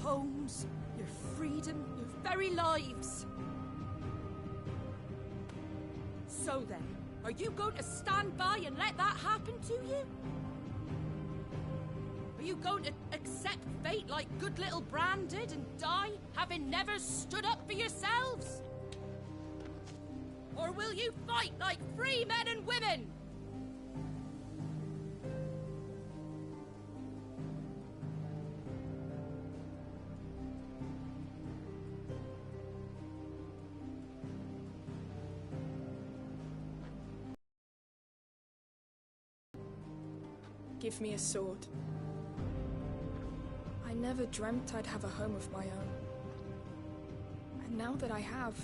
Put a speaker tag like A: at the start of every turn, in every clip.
A: homes, your freedom, your very lives. So then, are you going to stand by and let that happen to you? Are you going to accept fate like good little Bran did and die, having never stood up for yourselves? Or will you fight like free men and women?
B: Give me a sword. I never dreamt I'd have a home of my own. And now that I have...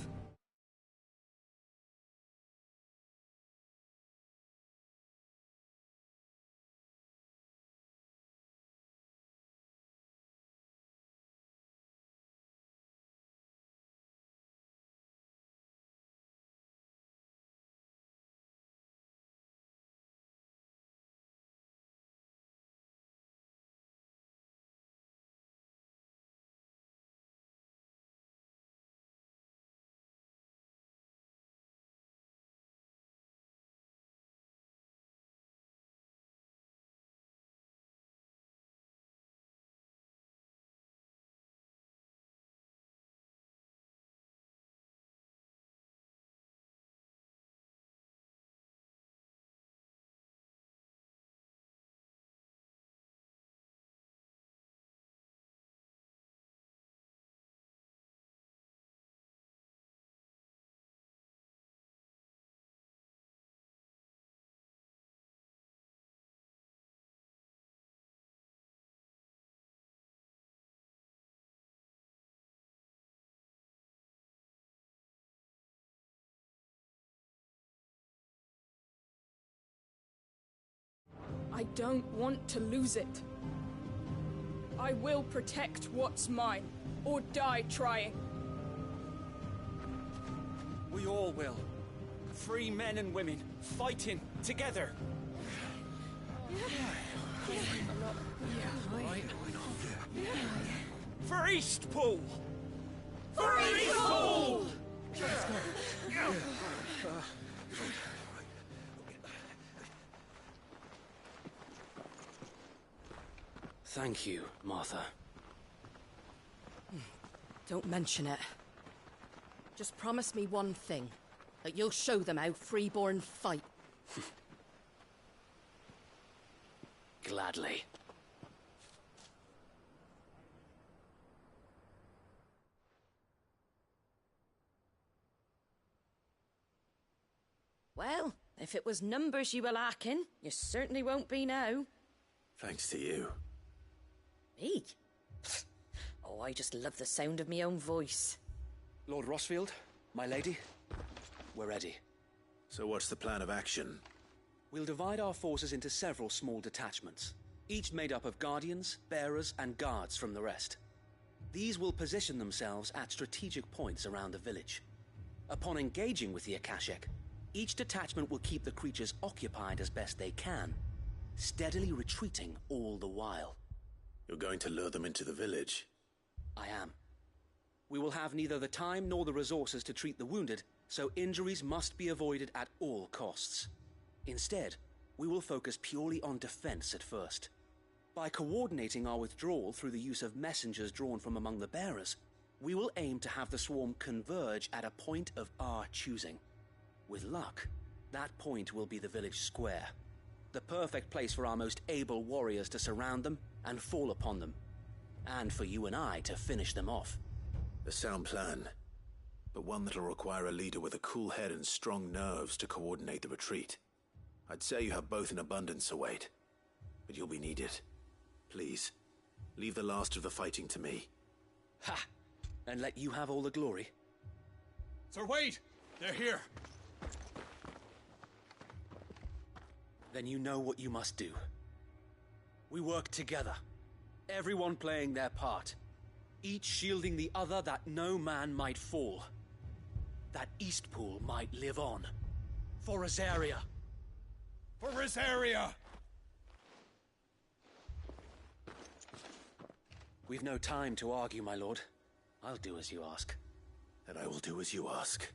B: I don't want to lose it. I will protect what's mine, or die trying.
C: We all will. Free men and women, fighting together. For Eastpool! For Eastpool! Let's go.
D: Thank you, Martha.
A: Don't mention it. Just promise me one thing. That you'll show them how freeborn fight.
D: Gladly.
A: Well, if it was numbers you were lacking, you certainly won't be now.
E: Thanks to you.
A: Me? Oh, I just love the sound of my own voice.
D: Lord Rossfield, my lady, we're ready.
E: So what's the plan of action?
D: We'll divide our forces into several small detachments, each made up of guardians, bearers, and guards from the rest. These will position themselves at strategic points around the village. Upon engaging with the Akashic, each detachment will keep the creatures occupied as best they can, steadily retreating all the while.
E: You're going to lure them into the village?
D: I am. We will have neither the time nor the resources to treat the wounded, so injuries must be avoided at all costs. Instead, we will focus purely on defense at first. By coordinating our withdrawal through the use of messengers drawn from among the bearers, we will aim to have the swarm converge at a point of our choosing. With luck, that point will be the village square, the perfect place for our most able warriors to surround them and fall upon them, and for you and I to finish them off.
E: A sound plan, but one that'll require a leader with a cool head and strong nerves to coordinate the retreat. I'd say you have both in abundance, Sir Wade, but you'll be needed. Please, leave the last of the fighting to me.
D: Ha! And let you have all the glory.
C: Sir Wade! They're here!
D: Then you know what you must do. We work together, everyone playing their part, each shielding the other that no man might fall, that Eastpool might live on. For Rosaria!
C: For Rosaria!
D: We've no time to argue, my lord. I'll do as you ask.
E: And I will do as you ask.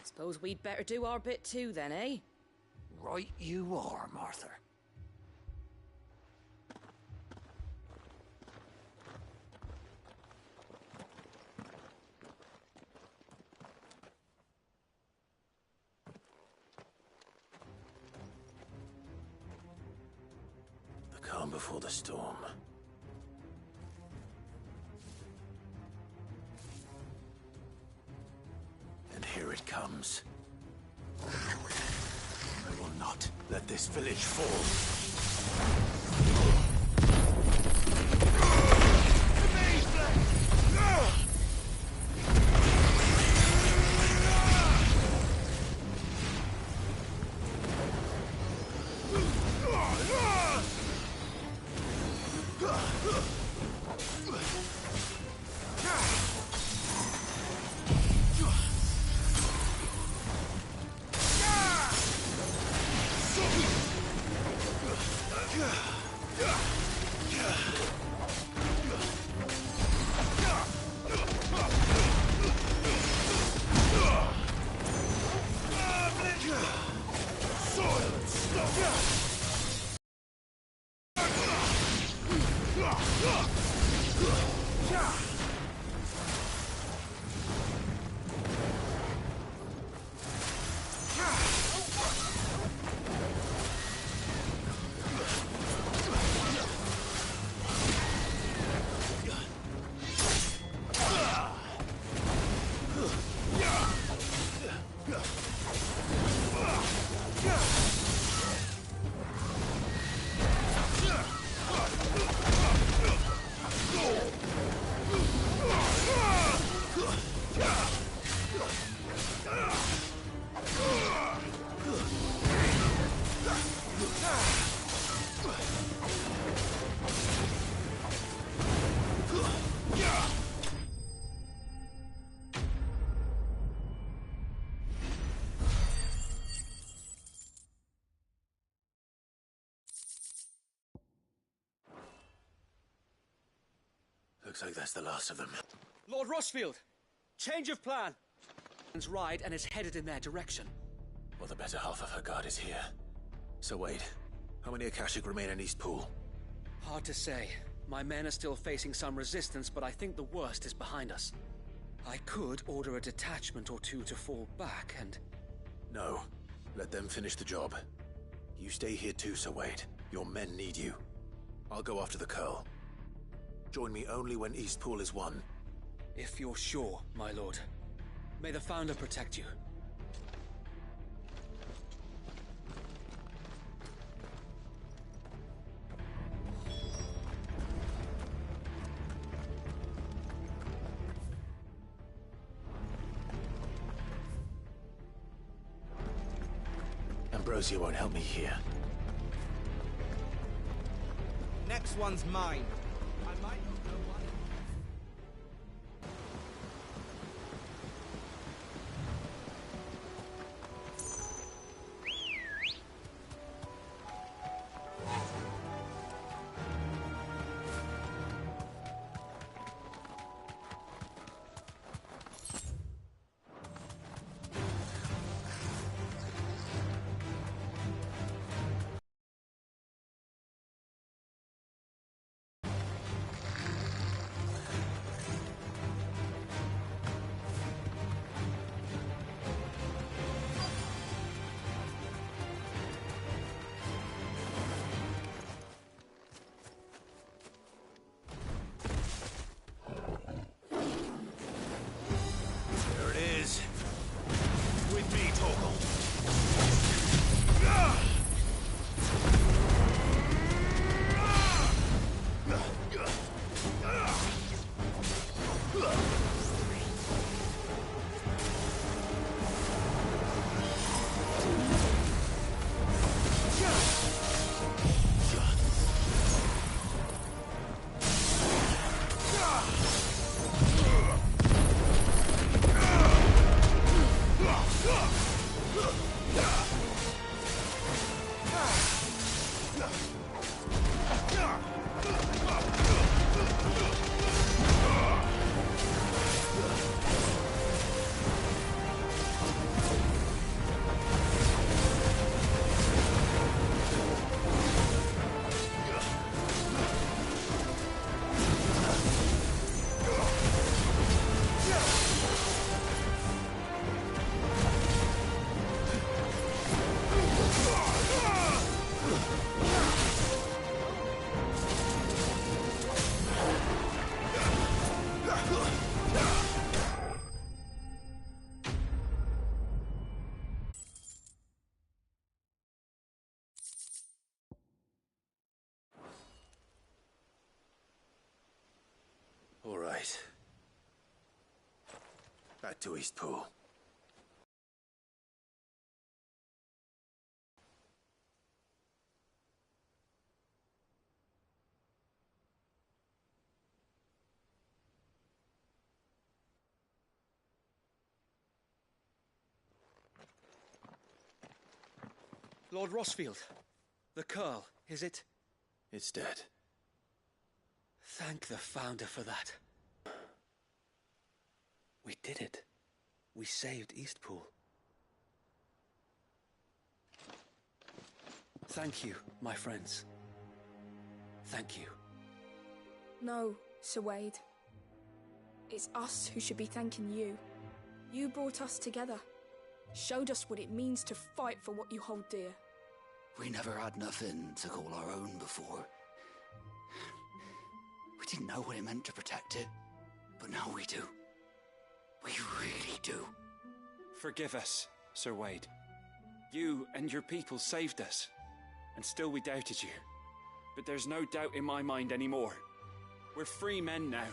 A: Suppose we'd better do our bit too then, eh?
F: Right you are, Martha.
E: The calm before the storm. And here it comes. I will not let this village fall. Looks like that's the last of them.
D: Lord Rossfield! Change of plan! He's right and is headed in their direction.
E: Well, the better half of her guard is here. So wait, how many Akashic remain in East Pool?
D: Hard to say. My men are still facing some resistance, but I think the worst is behind us. I could order a detachment or two to fall back and...
E: No. Let them finish the job. You stay here too, Sir Wade. Your men need you. I'll go after the Curl. Join me only when East Pool is won.
D: If you're sure, my lord. May the Founder protect you.
E: Ambrosia won't help me here.
G: Next one's mine. I might not know what.
E: back to Eastpool.
D: Lord Rossfield, the Curl, is it?
E: It's dead.
D: Thank the Founder for that. We did it. We saved Eastpool. Thank you, my friends. Thank you.
B: No, Sir Wade. It's us who should be thanking you. You brought us together. Showed us what it means to fight for what you hold dear.
F: We never had nothing to call our own before. We didn't know what it meant to protect it, but now we do. We really do.
C: Forgive us, Sir Wade. You and your people saved us, and still we doubted you. But there's no doubt in my mind anymore. We're free men now,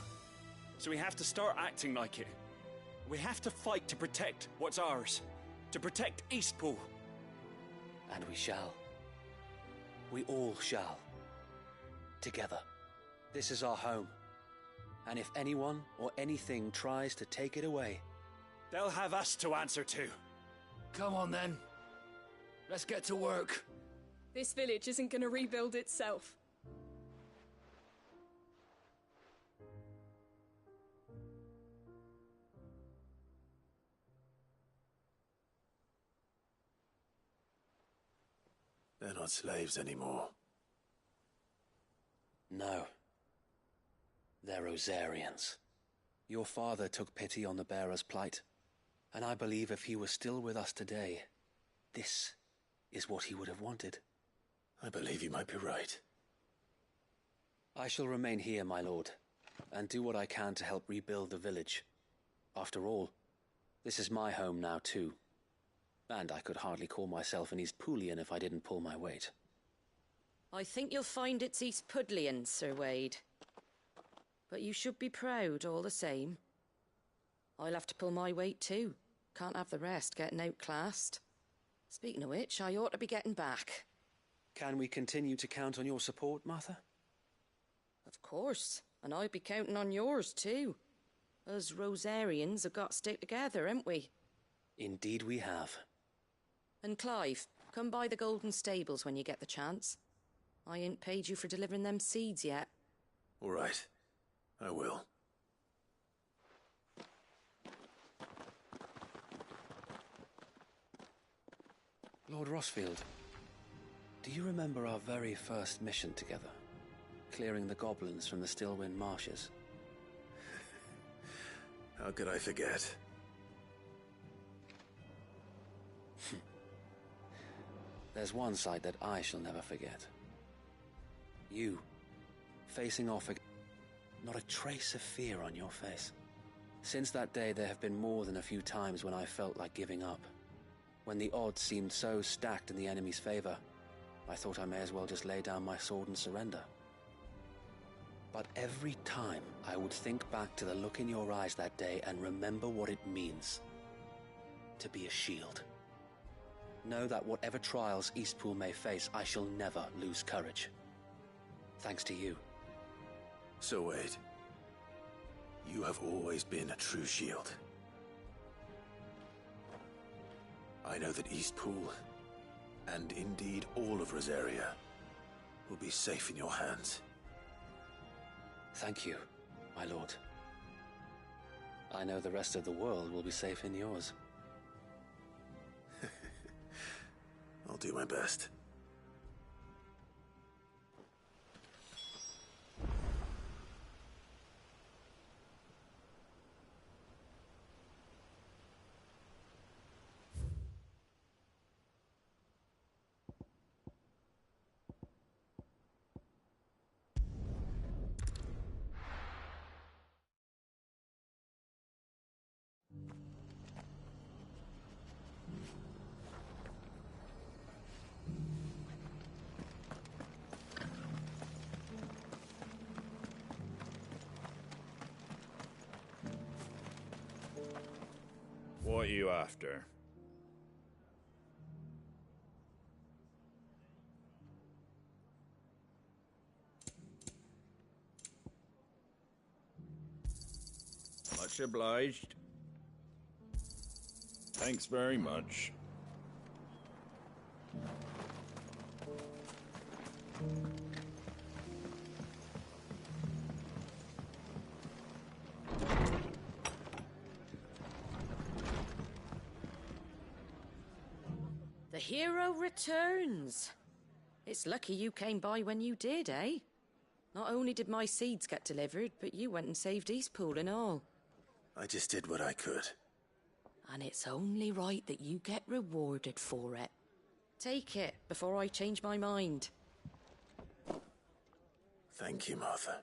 C: so we have to start acting like it. We have to fight to protect what's ours. To protect Eastpool.
D: And we shall. We all shall. Together. This is our home. And if anyone or anything tries to take it away,
C: they'll have us to answer to.
F: Come on then. Let's get to work.
B: This village isn't gonna rebuild itself.
E: They're not slaves anymore.
D: no. They're Rosarians. Your father took pity on the bearer's plight, and I believe if he was still with us today, this is what he would have wanted.
E: I believe you might be right.
D: I shall remain here, my lord, and do what I can to help rebuild the village. After all, this is my home now too, and I could hardly call myself an Eastpoolian if I didn't pull my weight.
A: I think you'll find it's Eastpudlian, Sir Wade. But you should be proud all the same. I'll have to pull my weight too. Can't have the rest getting outclassed. Speaking of which, I ought to be getting back.
D: Can we continue to count on your support, Martha?
A: Of course, and I'll be counting on yours too. Us Rosarians have got to stick together, haven't we?
D: Indeed we have.
A: And Clive, come by the Golden Stables when you get the chance. I ain't paid you for delivering them seeds yet.
E: All right. I will.
D: Lord Rossfield, do you remember our very first mission together? Clearing the goblins from the Stillwind marshes?
E: How could I forget?
D: There's one sight that I shall never forget. You, facing off again, not a trace of fear on your face. Since that day, there have been more than a few times when I felt like giving up. When the odds seemed so stacked in the enemy's favor, I thought I may as well just lay down my sword and surrender. But every time I would think back to the look in your eyes that day and remember what it means to be a shield. Know that whatever trials Eastpool may face, I shall never lose courage. Thanks to you.
E: So Wade, you have always been a true shield. I know that Eastpool, and indeed all of Rosaria, will be safe in your hands.
D: Thank you, my lord. I know the rest of the world will be safe in yours.
E: I'll do my best.
H: What you after? Much obliged. Thanks very much.
A: The hero returns. It's lucky you came by when you did, eh? Not only did my seeds get delivered, but you went and saved Eastpool and all.
E: I just did what I could.
A: And it's only right that you get rewarded for it. Take it before I change my mind.
E: Thank you, Martha.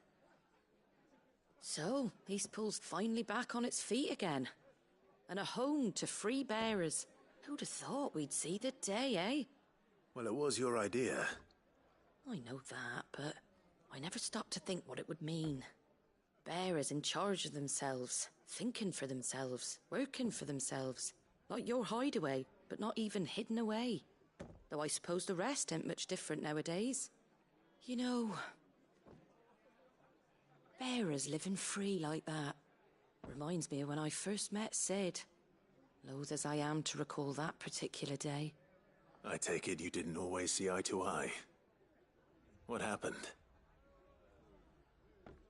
A: So, Eastpool's finally back on its feet again. And a home to free bearers. Who'd have thought we'd see the day, eh?
E: Well, it was your idea.
A: I know that, but I never stopped to think what it would mean. Bearers in charge of themselves, thinking for themselves, working for themselves. Like your hideaway, but not even hidden away. Though I suppose the rest ain't much different nowadays. You know, bearers living free like that reminds me of when I first met Sid. Loath as I am to recall that particular day.
E: I take it you didn't always see eye to eye. What happened?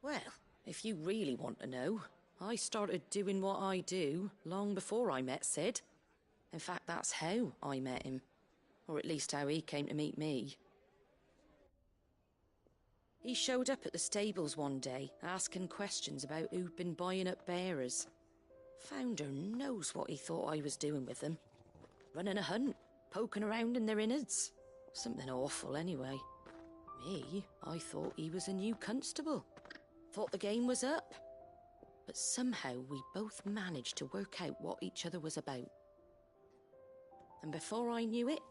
A: Well, if you really want to know, I started doing what I do long before I met Sid. In fact, that's how I met him. Or at least how he came to meet me. He showed up at the stables one day, asking questions about who'd been buying up bearers. Founder knows what he thought I was doing with them. Running a hunt, poking around in their innards. Something awful anyway. Me, I thought he was a new constable. Thought the game was up. But somehow we both managed to work out what each other was about. And before I knew it,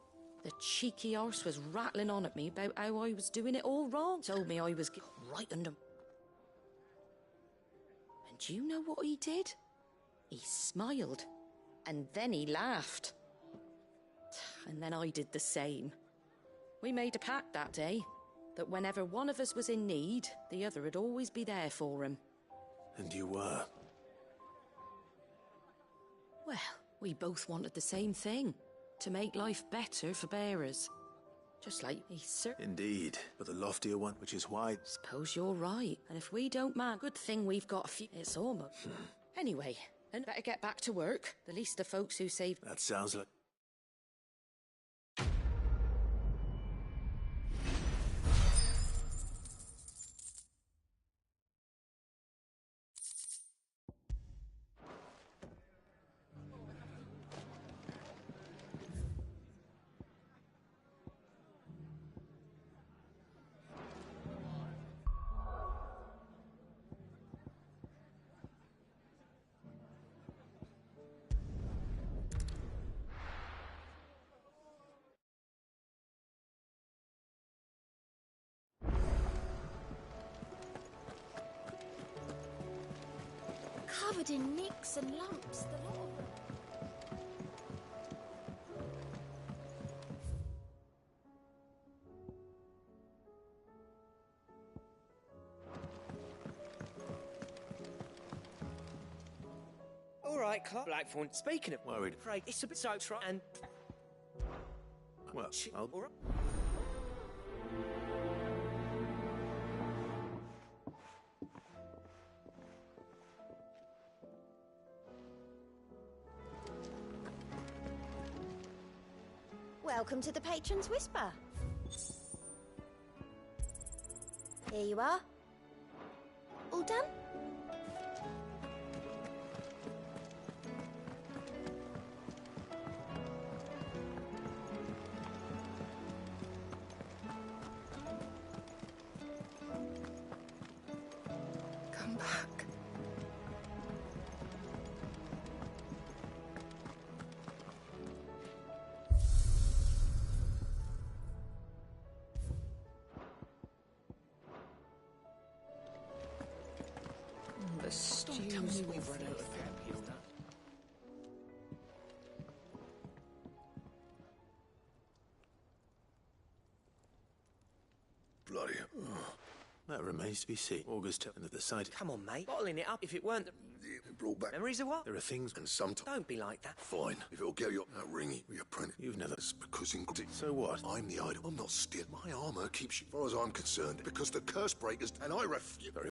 A: the cheeky arse was rattling on at me about how I was doing it all wrong. Told me I was right under... And do you know what he did? He smiled. And then he laughed. And then I did the same. We made a pact that day, that whenever one of us was in need, the other would always be there for him.
E: And you were?
A: Well, we both wanted the same thing. To make life better for bearers. Just like he
E: Indeed, but the loftier one, which is why...
A: Suppose you're right. And if we don't man, good thing we've got a few... It's almost... Anyway, and better get back to work. The least the folks who saved...
E: That sounds like...
I: Covered in nicks and lumps, the lot of them.
G: All right, Clark Blackthorn. Speaking of
E: Worried.
G: afraid, it's a bit so try and...
E: Well, I'll...
G: All right.
I: Welcome to the Patron's Whisper. Here you are. All done?
B: Come back.
A: The stews we've run out of
J: bloody...
E: That remains to be seen. August telling that the site...
G: Come on, mate. Bottling it up if it weren't...
J: It brought back...
G: Memories of what?
E: There are things...
J: And sometimes...
G: Don't be like that.
J: Fine. If it'll get you that ringy with your print.
E: You've never...
J: It's because in...
E: So what?
J: I'm the idol. I'm not still. My armour keeps you... As far as I'm concerned, because the curse breakers... And I refuse...
E: Very